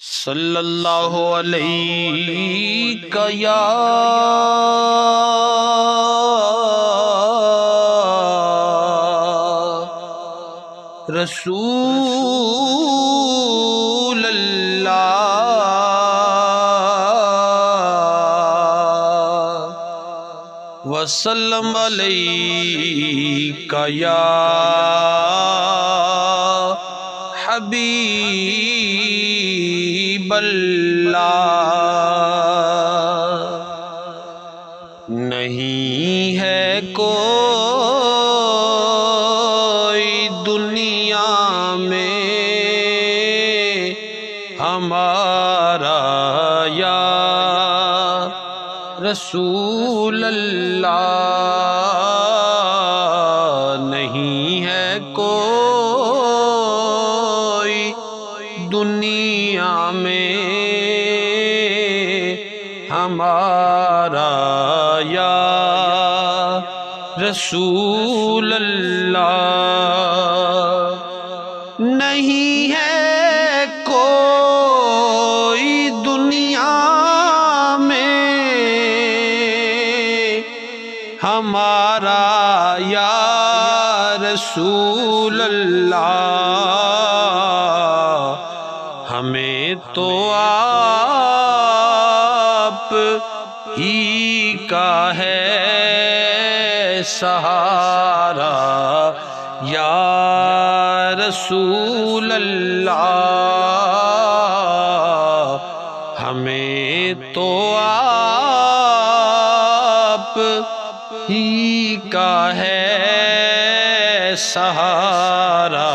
صلی اللہ علیہ یا رسول اللہ وسلم علیہ یا حبیب اللہ نہیں ہے کوئی دنیا میں ہمارا یا رسول اللہ نہیں ہے کوئی دنیا میں ہمارا یا رسول اللہ نہیں ہے کوئی دنیا میں ہمارا یا رسول اللہ ہمیں تو آپ ہی کا ہے سہارا یا رسول اللہ ہمیں تو آپ ہی کا ہے سہارا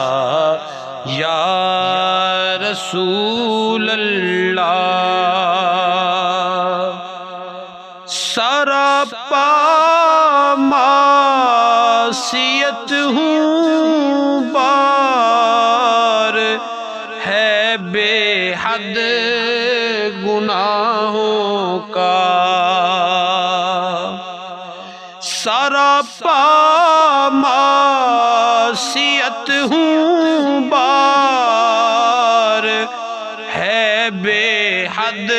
یا رسول اللہ سراپا معصیت ہوں بار ہے بے حد گناہوں کا سراپا معصیت ہوں بار ہے بے حد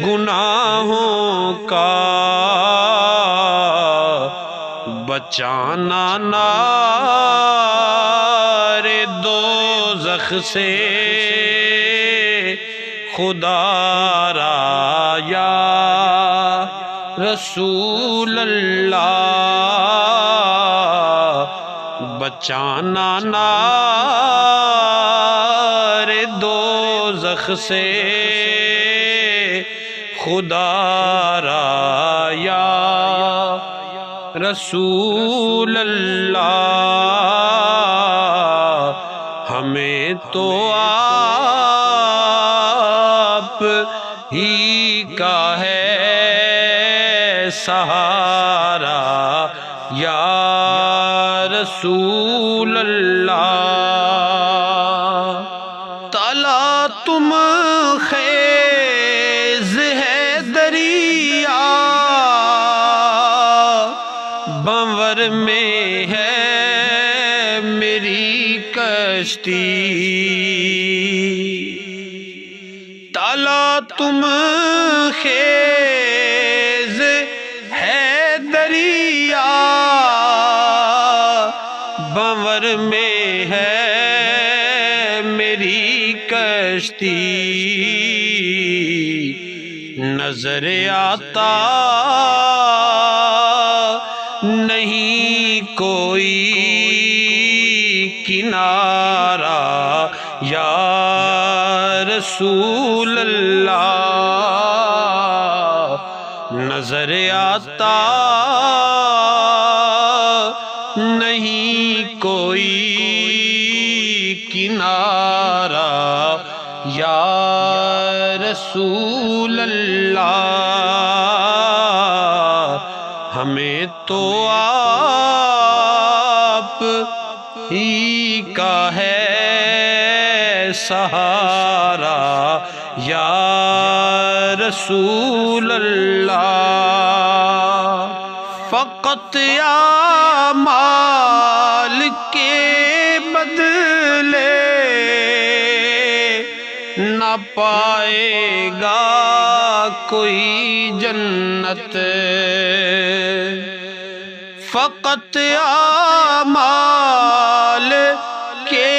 گناہوں کا بچانا نار دوزخ سے خدا را یا رسول اللہ بچانا نار دوزخ سے خدا را یا رسول اللہ ہمیں تو آپ ہی کا ہے سہارا یا رسول اللہ تلا تم خیز ہے دریا بنور میں ہے میری کشتی تلا تم خیز ہے دریا بنور میں ہے میری کشتی نظر آتا نہیں کوئی کنارہ یا رسول اللہ نظر آتا نہیں کوئی کنارہ یا رسول اللہ ہمیں تو آپ ہی کا ہے سہارا یا رسول اللہ فقط اعمال کے بدلے نہ پائے گا کوئی جنت، فقط اعمال کے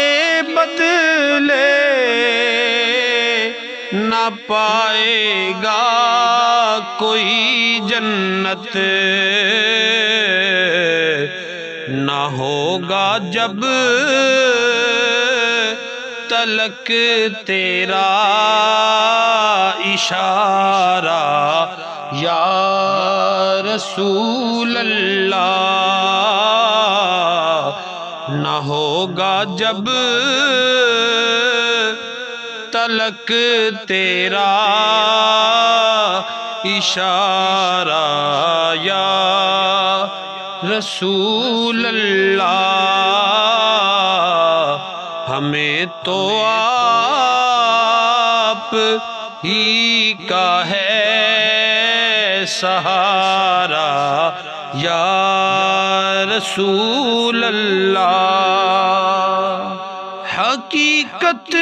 بدلے نہ پائے گا کوئی جنت، نہ ہوگا جب تلک تیرا اشارہ یا رسول اللہ، نہ ہوگا جب تلک تیرا اشارہ یا رسول اللہ، ہمیں تو آپ ہی کا ہے سہارا یا رسول اللہ۔ حقیقت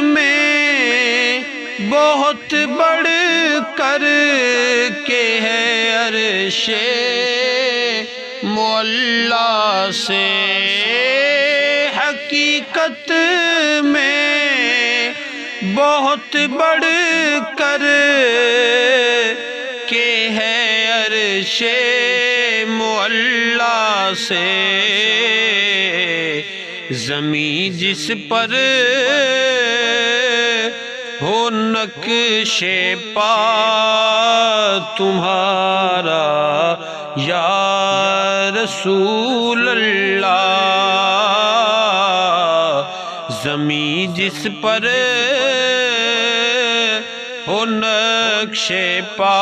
میں بہت بڑھ کر کے ہے عرش معلیٰ سے، حقیقت میں بہت بڑھ کر کے ہے عرش معلیٰ سے، زمین جس پر ہو نقش پا تمہارا یا رسول اللہ، زمین جس پر ہو نقش پا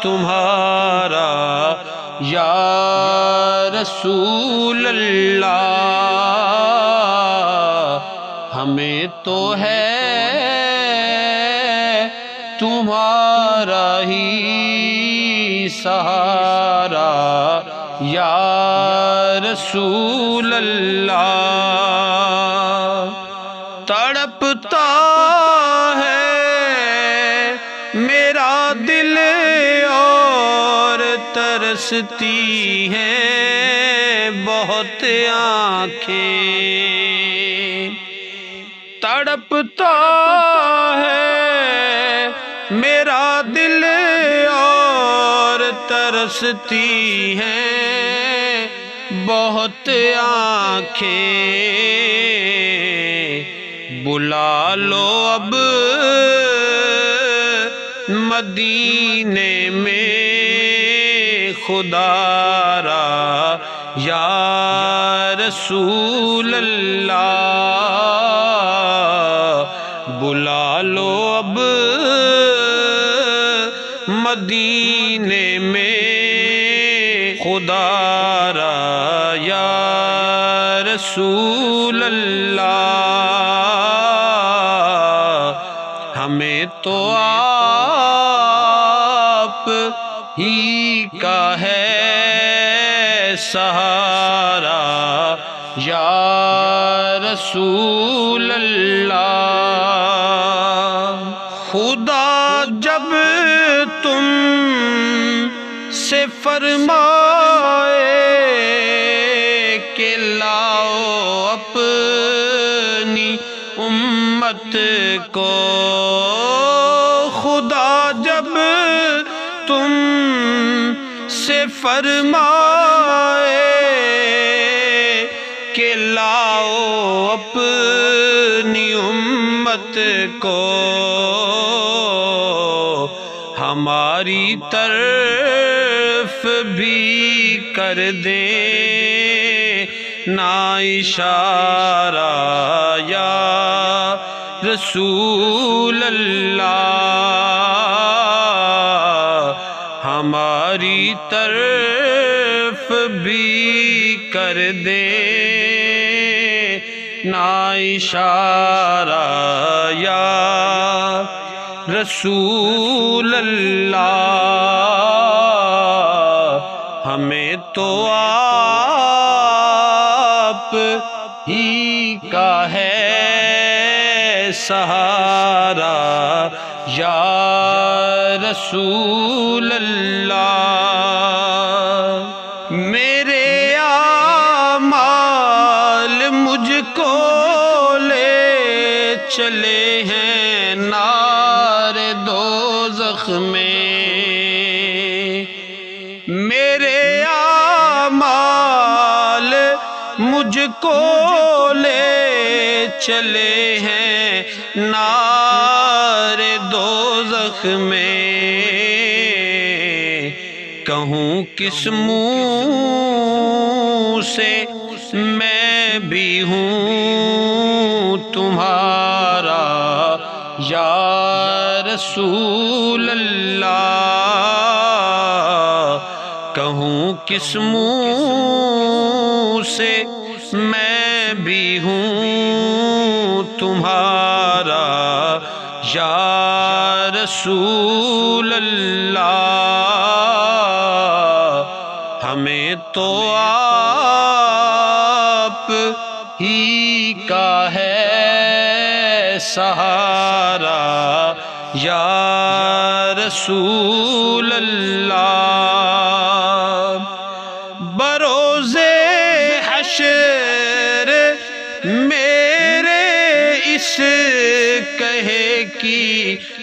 تمہارا یا رسول اللہ، ہمیں تو ہے تمہارا ہی سہارا یا رسول اللہ۔ تڑپتا ہے میرا دل اور ترستی ہیں بہت آنکھیں، تڑپتا ہے میرا دل اور ترستی ہیں بہت آنکھیں، بلا لو اب مدینے میں خدا را یا رسول اللہ، بلا لو اب مدینے میں خدا را یا رسول اللہ، ہمیں تو آپ ہی کا ہے سہارا یا رسول اللہ۔ خدا جب تم سے فرمائے کہ لاؤ اپنی امت کو، خدا جب تم سے فرمائے کہ لاؤ اپنی امت کو، ہماری طرف بھی کر دیں نا اشارہ یا رسول اللہ، ہماری طرف بھی کر دیں نا اشارہ یا رسول اللہ، ہمیں تو آپ ہی کا ہے سہارا یا رسول اللہ۔ میرے اعمال مجھ کو لے چلے ہیں نار دوزخ میں، میرے اعمال مجھ کو لے چلے ہیں نار دوزخ میں۔ کہوں کس منہ سے میں بھی ہوں تمہارا یا رسول اللہ، کہوں کس منہ سے میں بھی ہوں تمہارا یا رسول اللہ۔ ہمیں تو آپ ہی کا ہے سہارا یا رسول اللہ۔ بروز حشر میرے اس کہے کی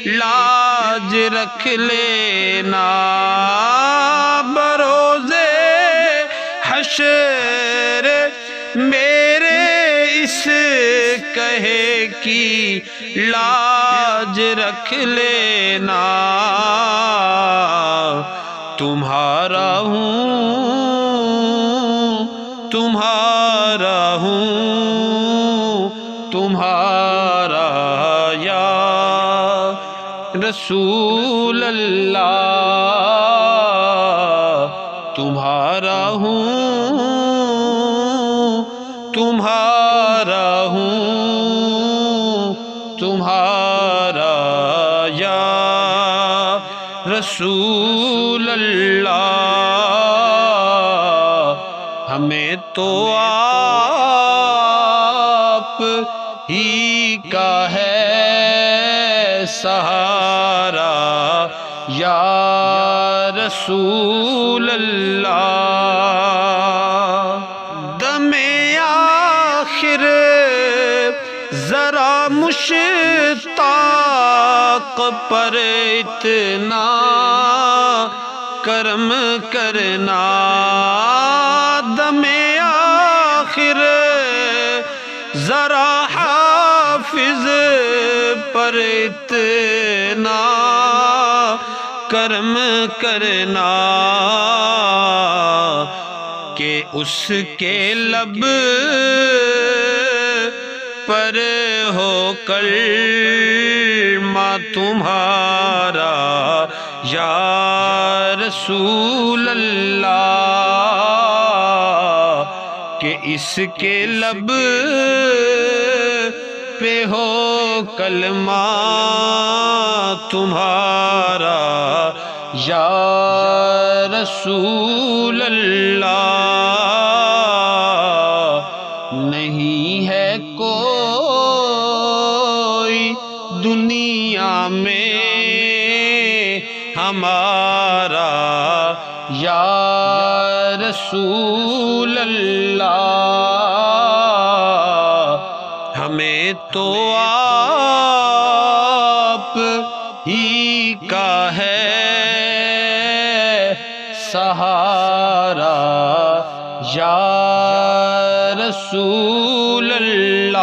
لاج رکھ لینا، بروز حشر میرے اس کہے کی لاج رکھ لینا۔ تمہارا ہوں تمہارا ہوں تمہارا یا رسول اللہ، تمہارا ہوں تمہارا ہوں تمہارا یا رسول اللہ۔ ہمیں تو آپ ہی کا ہے سہارا یا رسول اللہ۔ دم آخر ذرا مشتاق پر اتنا کرم کرنا، دم آخر ذرا حافظ پر اتنا کرم کرنا کہ اس کے لب پر ہو کلمہ تمہارا یا رسول اللہ، کہ اس کے لب پہ ہو کلمہ تمہارا یا رسول اللہ۔ نہیں ہے کوئی دنیا میں ہمارا یا رسول اللہ، ہمیں تو آپ ہی کا ہے سہارا یا رسول اللہ،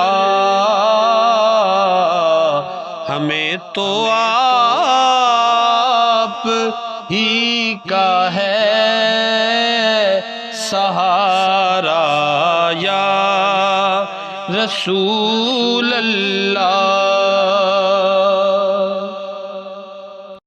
ہمیں تو آپ ہی کا ہے سہارا یا رسول اللہ۔